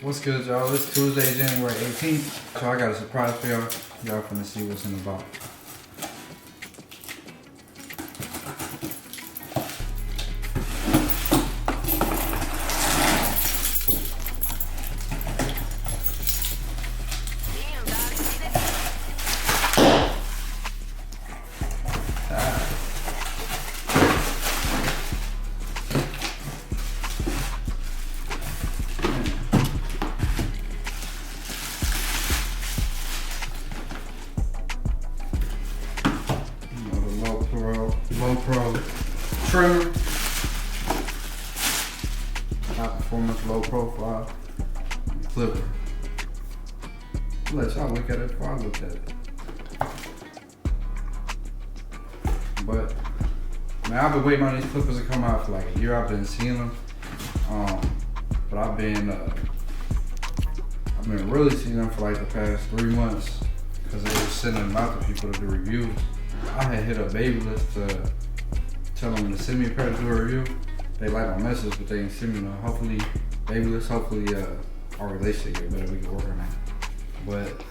What's good, y'all? It's Tuesday, January 18th. So I got a surprise for y'all. Y'all finna see what's in the box. Lo-Pro trimmer, high performance, low profile clipper. I'll let y'all look at it before I look at it. But man, I've been waiting on these clippers to come out for like a year. I've been seeing them, but I've been really seeing them for like the past 3 months because they were sending them out to people to do reviews. I had hit up Babyliss to tell them to send me a pair to do a review. They like my message, but they didn't send me no. Hopefully, Babyliss, our relationship get better, we can work on that. But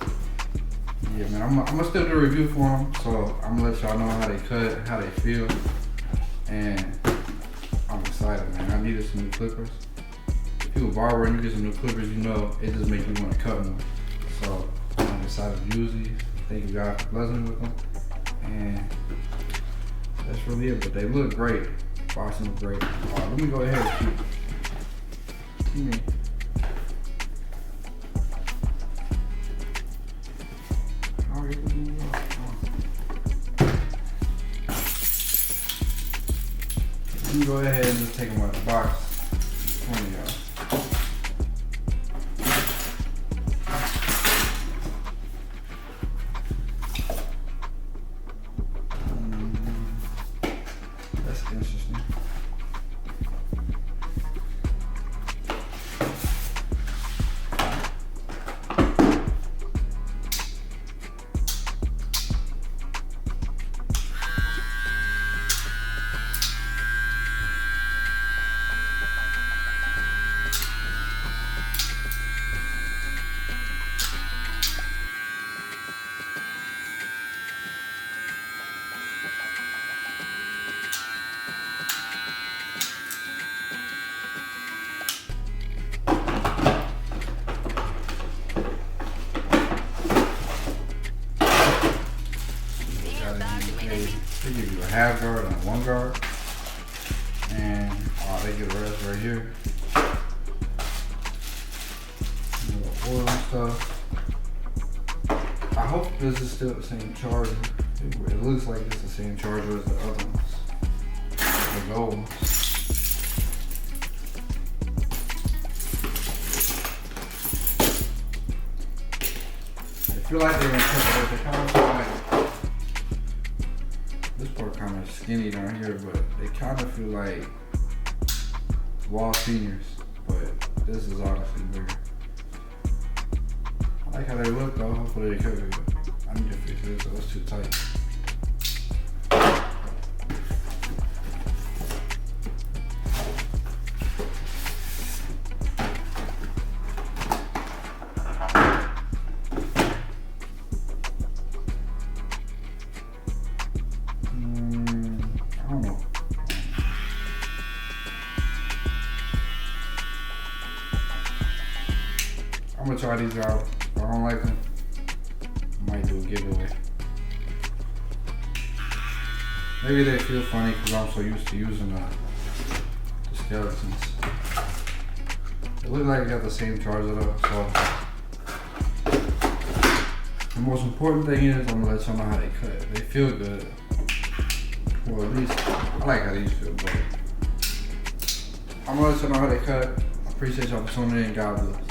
yeah, man, I'm gonna still do a review for them. So I'm gonna let y'all know how they cut, how they feel, and I'm excited, man. I needed some new clippers. If you're a barber and you get some new clippers, you know it just makes you want to cut more. So I'm excited to use these. Thank you guys for blessing me with them. And that's really it, but they look great. Boxing look great. All right, let me go ahead and shoot. Let me go ahead and just take them out of the box. One of y'all. Interesting. They give you a half guard and a 1 guard, and they give the rest right here. Oil and stuff. I hope this is still the same charger. It looks like it's the same charger as the other ones, the gold ones. I feel like they're gonna cut the kind of like. This part kind of skinny down here, but they kind of feel like Wall Seniors, but this is honestly bigger. I like how they look though, hopefully they cover it. I need to fix this, so it's too tight. I'm gonna try these out. If I don't like them, I might do a giveaway. Maybe they feel funny because I'm so used to using the skeletons. It looks like it got the same charger though, so the most important thing is I'm gonna let y'all know how they cut. They feel good. Well, at least I like how these feel, but I'm gonna let y'all know how they cut. I appreciate y'all for tuning in. God bless.